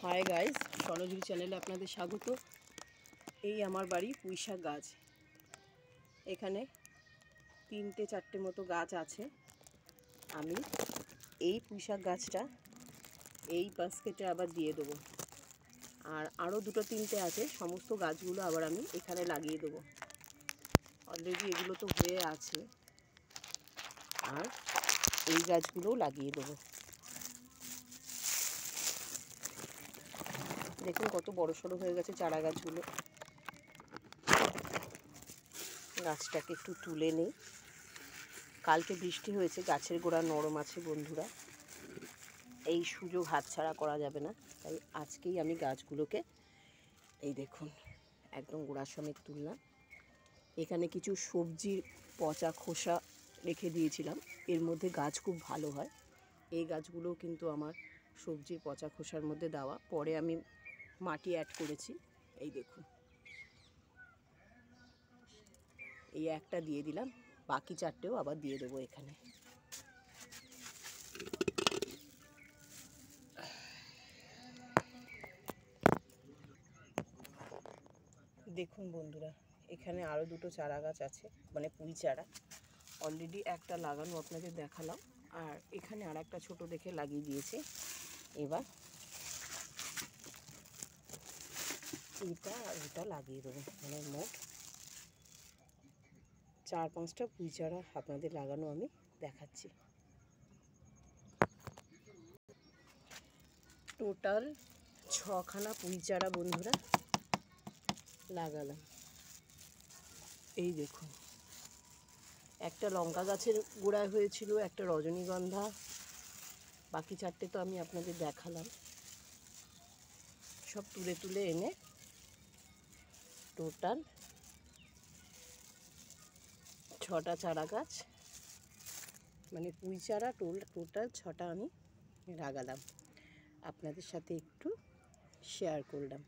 Hi guys, স্বর্ণঝুরি চ্যানেলে আপনাদের স্বাগত। এই আমার বাড়ি পুঁইশাক গাছ। এখানে 3-4টে মতো গাছ আছে। আমি এই পুঁইশাক গাছটা এই বাস্কেটে আবার দিয়ে দেবো। আর আরও 2-3টে আছে, সমস্ত গাছগুলো আবার আমি এখানে লাগিয়ে দেবো। অলরেডি এগুলো তো হয়ে আছে, আর এই গাছগুলোও লাগিয়ে দেবো। দেখুন কত বড় সড়ো হয়ে গেছে চারা গাছগুলো। গাছটাকে একটু তুলে নেই। কালকে বৃষ্টি হয়েছে, গাছের গোড়া নরম আছে বন্ধুরা, এই সুযোগ হাতছাড়া করা যাবে না। তাই আজকেই আমি গাছগুলোকে এই দেখুন একদম গোড়া সমেত তুললাম। এখানে কিছু সবজির পচা খোসা রেখে দিয়েছিলাম, এর মধ্যে গাছ খুব ভালো হয়। এই গাছগুলোও কিন্তু আমার সবজির পচা খোসার মধ্যে দেওয়া। পরে আমি মাটি অ্যাড করেছি। এই দেখুন, এই একটা দিয়ে দিলাম, বাকি 4টেও আবার দিয়ে দেবো এখানে। দেখুন বন্ধুরা, এখানে আরও 2টো চারা গাছ আছে, মানে পুঁই চারা। অলরেডি একটা লাগানো আপনাদের দেখালাম, আর এখানে আর একটা ছোটো দেখে লাগিয়ে দিয়েছি। এবার এটা আর এটা লাগিয়ে দেবো, মানে মোট 4-5টা পুঁই চারা আপনাদের লাগানো আমি দেখাচ্ছি। টোটাল 6খানা পুঁই চারা বন্ধুরা লাগালাম। এই দেখুন, একটা লঙ্কা গাছের গোড়ায় হয়েছিল, একটা রজনীগন্ধা, বাকি 4টে তো আমি আপনাদের দেখালাম। সব তুলে তুলে এনে টোটাল 6টা চারা গাছ, মানে পুঁই চারা টোটাল 6টা আমি লাগালাম, আপনাদের সাথে একটু শেয়ার করলাম।